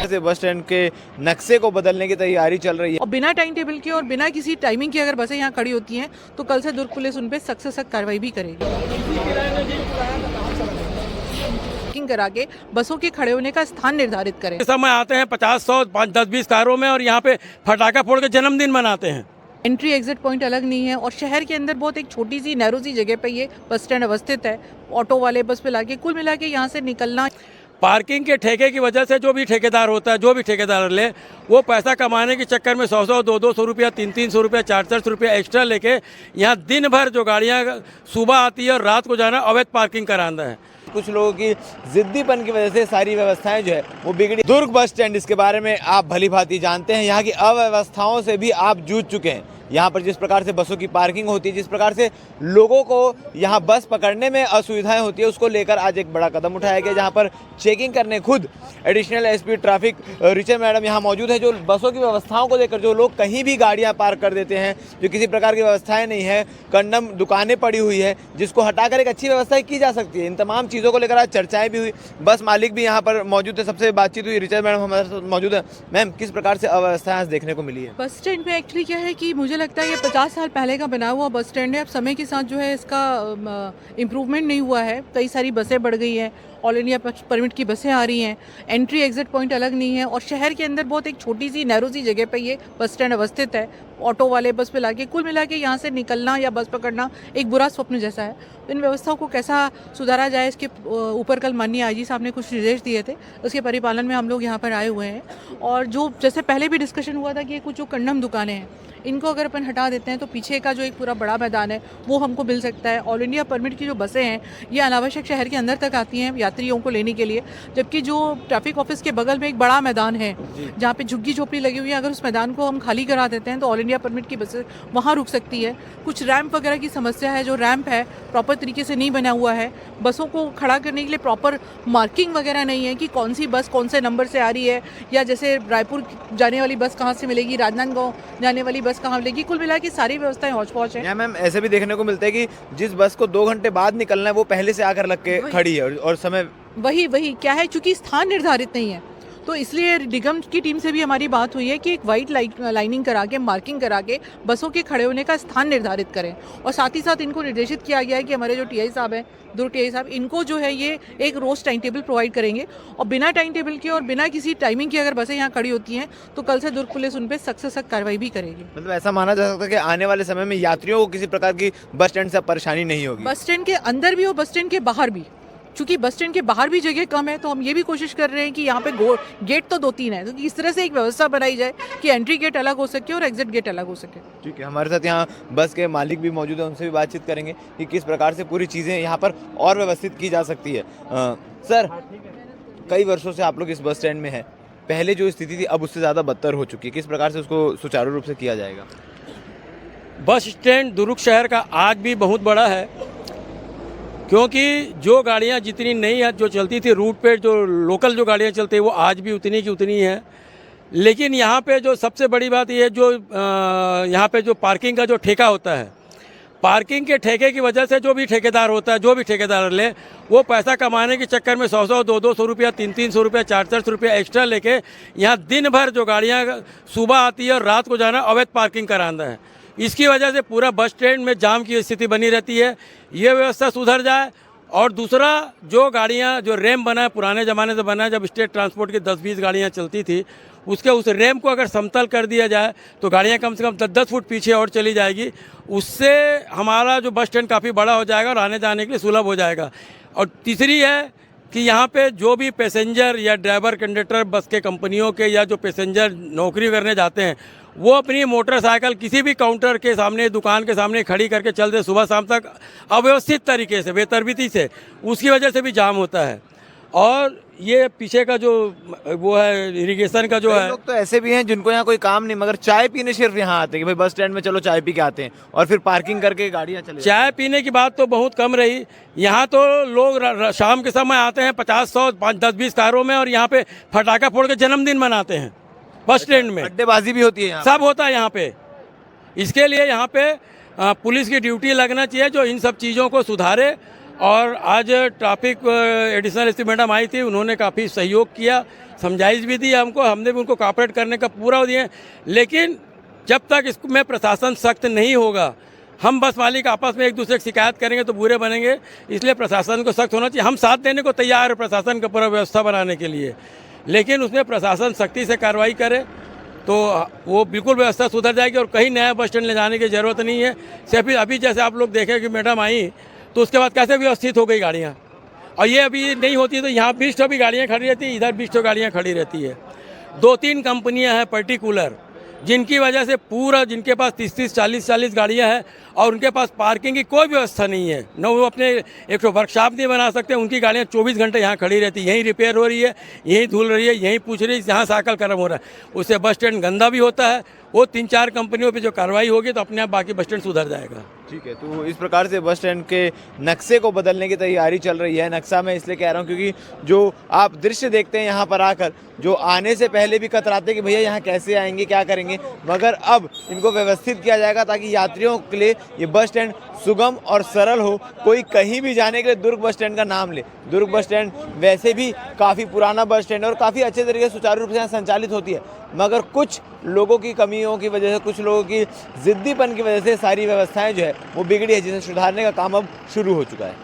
से bus stand के नक्शे को बदलने की तैयारी चल रही है। और बिना टाइम टेबल के और बिना किसी टाइमिंग के अगर बसें यहाँ खड़ी होती हैं तो कल से दुर्ग पुलिस उन पर सख्त से सख्त कार्रवाई भी करेगी। करा के बसों के खड़े होने का स्थान निर्धारित करें। समय आते हैं 50, 100, 5, 10, 20 कारों में और यहाँ पे फटाखा फोड़ के जन्मदिन मनाते हैं। एंट्री एग्जिट पॉइंट अलग नहीं है और शहर के अंदर बहुत एक छोटी सी नैरो सी जगह पे ये बस स्टैंड अवस्थित है। ऑटो वाले बस पे लाके कुल मिला के यहाँ से निकलना। पार्किंग के ठेके की वजह से जो भी ठेकेदार होता है, जो भी ठेकेदार ले, वो पैसा कमाने के चक्कर में 100-100, 200-200 रुपया, 300-300 रुपया, 400 रुपया एक्स्ट्रा लेके यहाँ दिन भर जो गाड़ियाँ सुबह आती है और रात को जाना अवैध पार्किंग कराना है। कुछ लोगों की जिद्दीपन की वजह से सारी व्यवस्थाएं जो है वो बिगड़ी। दुर्ग बस स्टैंड, इसके बारे में आप भली भांति जानते हैं। यहाँ की अव्यवस्थाओं से भी आप जूझ चुके हैं। यहाँ पर जिस प्रकार से बसों की पार्किंग होती है, जिस प्रकार से लोगों को यहाँ बस पकड़ने में असुविधाएं होती है, उसको लेकर आज एक बड़ा कदम उठाया गया। जहाँ पर चेकिंग करने खुद additional SP traffic Richa madam यहाँ मौजूद है, जो बसों की व्यवस्थाओं को लेकर, जो लोग कहीं भी गाड़ियाँ पार्क कर देते हैं, जो किसी प्रकार की व्यवस्थाएं नहीं है, कंडम दुकानें पड़ी हुई है, जिसको हटाकर एक अच्छी व्यवस्था की जा सकती है। इन तमाम चीज़ों को लेकर आज चर्चाएं भी हुई। बस मालिक भी यहाँ पर मौजूद है, सबसे बातचीत हुई। रिचर मैडम हमारे साथ मौजूद है। मैम, किस प्रकार से अव्यवस्था आज देखने को मिली है? बस स्टैंड पे एक्चुअली क्या है कि मुझे लगता है ये 50 साल पहले का बना हुआ बस स्टैंड है। अब समय के साथ जो है इसका इम्प्रूवमेंट नहीं हुआ है। कई सारी बसें बढ़ गई हैं, ऑल इंडिया परमिट की बसें आ रही हैं, एंट्री एग्जिट पॉइंट अलग नहीं है और शहर के अंदर बहुत एक छोटी सी नैरो सी जगह पे ये बस स्टैंड अवस्थित है। ऑटो वाले बस पे लाके कुल मिला के यहाँ से निकलना या बस पकड़ना एक बुरा स्वप्न जैसा है। तो इन व्यवस्थाओं को कैसा सुधारा जाए, इसके ऊपर कल माननीय आईजी साहब ने कुछ निर्देश दिए थे, उसके परिपालन में हम लोग यहाँ पर आए हुए हैं। और जो जैसे पहले भी डिस्कशन हुआ था कि कुछ जो कंडम दुकानें हैं, इनको अगर अपन हटा देते हैं तो पीछे का जो एक पूरा बड़ा मैदान है वो हमको मिल सकता है। ऑल इंडिया परमिट की जो बसें हैं ये अनावश्यक शहर के अंदर तक आती हैं यात्रियों को लेने के लिए, जबकि जो ट्रैफिक ऑफिस के बगल में एक बड़ा मैदान है जहाँ पे झुग्गी झोपड़ी लगी हुई है, अगर उस मैदान को हम खाली करा देते हैं तो ऑल इंडिया परमिट की बसें वहाँ रुक सकती है। कुछ रैंप वगैरह की समस्या है, जो रैंप है प्रॉपर तरीके से नहीं बना हुआ है। बसों को खड़ा करने के लिए प्रॉपर मार्किंग वगैरह नहीं है कि कौन सी बस कौन से नंबर से आ रही है, या जैसे रायपुर जाने वाली बस कहाँ से मिलेगी, राजनांदगांव जाने वाली बस कहाँ मिलेगी। कुल मिला के सारी व्यवस्थाएं हौच पौच है। मैम, ऐसे भी देखने को मिलता है कि जिस बस को 2 घंटे बाद निकलना है वो पहले से आकर लग के खड़ी है और समय वही क्या है, चूंकि स्थान निर्धारित नहीं है तो इसलिए निगम की टीम से भी हमारी बात हुई है कि एक वाइट लाइनिंग करा के, मार्किंग करा के बसों के खड़े होने का स्थान निर्धारित करें। और साथ ही साथ इनको निर्देशित किया गया है कि हमारे जो टीआई साहब हैं, दुर्ग टीआई साहब, इनको जो है ये एक रोज टाइम टेबल प्रोवाइड करेंगे। और बिना टाइम टेबल के और बिना किसी टाइमिंग के अगर बसें यहाँ खड़ी होती हैं तो कल से दुर्ग पुलिस उन पर सख्त से सख्त कार्रवाई भी करेगी। मतलब ऐसा माना जा सकता है कि आने वाले समय में यात्रियों को किसी प्रकार की बस स्टैंड से परेशानी नहीं होगी? बस स्टैंड के अंदर भी और बस स्टैंड के बाहर भी, चूंकि बस स्टैंड के बाहर भी जगह कम है तो हम ये भी कोशिश कर रहे हैं कि यहाँ पे गेट तो 2-3 है, तो इस तरह से एक व्यवस्था बनाई जाए कि एंट्री गेट अलग हो सके और एग्जिट गेट अलग हो सके। ठीक है, हमारे साथ यहाँ बस के मालिक भी मौजूद है, उनसे भी बातचीत करेंगे कि किस प्रकार से पूरी चीज़ें यहाँ पर और व्यवस्थित की जा सकती है। सर, कई वर्षों से आप लोग इस बस स्टैंड में हैं, पहले जो स्थिति थी अब उससे ज़्यादा बदतर हो चुकी है, किस प्रकार से उसको सुचारू रूप से किया जाएगा? बस स्टैंड दुर्ग शहर का आज भी बहुत बड़ा है, क्योंकि जो गाड़ियाँ जितनी नई है जो चलती थी रूट पे, जो लोकल जो गाड़ियाँ चलती है वो आज भी उतनी की उतनी है। लेकिन यहाँ पे जो सबसे बड़ी बात ये जो यहाँ पे जो पार्किंग का जो ठेका होता है, पार्किंग के ठेके की वजह से जो भी ठेकेदार होता है, जो भी ठेकेदार ले, वो पैसा कमाने के चक्कर में 100-100, 200-200 रुपया, 300-300 रुपया, 400 रुपया एक्स्ट्रा लेके यहाँ दिन भर जो गाड़ियाँ सुबह आती है और रात को जाना अवैध पार्किंग कराना है। इसकी वजह से पूरा बस स्टैंड में जाम की स्थिति बनी रहती है। ये व्यवस्था सुधर जाए। और दूसरा, जो गाड़ियाँ जो रैम बना है, पुराने ज़माने से बना है, जब स्टेट ट्रांसपोर्ट की 10-20 गाड़ियाँ चलती थी, उस रैम को अगर समतल कर दिया जाए तो गाड़ियाँ कम से कम 10-10 फुट पीछे और चली जाएगी। उससे हमारा जो बस स्टैंड काफ़ी बड़ा हो जाएगा और आने जाने के लिए सुलभ हो जाएगा। और तीसरी है कि यहाँ पे जो भी पैसेंजर या ड्राइवर कंडक्टर बस के कंपनियों के या जो पैसेंजर नौकरी करने जाते हैं, वो अपनी मोटरसाइकिल किसी भी काउंटर के सामने, दुकान के सामने खड़ी करके चलते सुबह शाम तक अव्यवस्थित तरीके से, बेतरतीबी से, उसकी वजह से भी जाम होता है। और ये पीछे का जो वो है इरिगेशन का जो है, लोग तो ऐसे भी हैं जिनको यहाँ कोई काम नहीं, मगर चाय पीने सिर्फ यहाँ आते हैं कि भाई बस स्टैंड में चलो चाय पी के आते हैं, और फिर पार्किंग करके गाड़ियाँ चले। चाय पीने की बात तो बहुत कम रही। यहाँ तो लोग शाम के समय आते हैं 50, 100, 5, 10, 20 कारों में और यहाँ पे फटाखा फोड़ के जन्मदिन मनाते हैं बस स्टैंड में। अड्डेबाजी भी होती है यहाँ, सब होता है यहाँ पे। इसके लिए यहाँ पे पुलिस की ड्यूटी लगना चाहिए जो इन सब चीज़ों को सुधारे और आज ट्रैफिक एडिशनल एसपी मैडम आई थी, उन्होंने काफ़ी सहयोग किया, समझाइश भी दी हमको, हमने भी उनको कोऑपरेट करने का पूरा दिया। लेकिन जब तक इसमें प्रशासन सख्त नहीं होगा, हम बस मालिक आपस में एक दूसरे की शिकायत करेंगे तो बुरे बनेंगे। इसलिए प्रशासन को सख्त होना चाहिए। हम साथ देने को तैयार है प्रशासन का पूरा व्यवस्था बनाने के लिए, लेकिन उसमें प्रशासन सख्ती से कार्रवाई करे तो वो बिल्कुल व्यवस्था सुधर जाएगी और कहीं नया बस स्टैंड ले जाने की ज़रूरत नहीं है। सिर्फ अभी जैसे आप लोग देखें कि मैडम आई तो उसके बाद कैसे व्यवस्थित हो गई गाड़ियाँ, और ये अभी नहीं होती तो यहाँ 20 भी गाड़ियाँ खड़ी रहती, इधर 20 गाड़ियाँ खड़ी रहती है। 2-3 कंपनियाँ हैं पर्टिकुलर जिनकी वजह से पूरा, जिनके पास 30-30, 40-40 गाड़ियाँ हैं और उनके पास पार्किंग की कोई व्यवस्था नहीं है, न वो अपने एक वर्कशॉप नहीं बना सकते। उनकी गाड़ियाँ 24 घंटे यहाँ खड़ी रहती, यहीं रिपेयर हो रही है, यहीं धुल रही है, यहीं पूछ रही है, यहाँ साइकिल गर्म हो रहा है। उससे बस स्टैंड गंदा भी होता है। वो 3-4 कंपनियों पे जो कार्रवाई होगी तो अपने आप बाकी बस स्टैंड सुधर जाएगा। ठीक है, तो इस प्रकार से बस स्टैंड के नक्शे को बदलने की तैयारी चल रही है। नक्शा मैं इसलिए कह रहा हूँ क्योंकि जो आप दृश्य देखते हैं यहाँ पर आकर, जो आने से पहले भी कतराते कि भैया यहाँ कैसे आएंगे, क्या करेंगे, मगर अब इनको व्यवस्थित किया जाएगा ताकि यात्रियों के लिए ये बस स्टैंड सुगम और सरल हो। कोई कहीं भी जाने के लिए दुर्ग बस स्टैंड का नाम ले। दुर्ग बस स्टैंड वैसे भी काफ़ी पुराना बस स्टैंड है और काफ़ी अच्छे तरीके से सुचारू रूप से यहाँ संचालित होती है, मगर कुछ लोगों की कमियों की वजह से, कुछ लोगों की जिद्दीपन की वजह से सारी व्यवस्थाएं जो है वो बिगड़ी है, जिसे सुधारने का काम अब शुरू हो चुका है।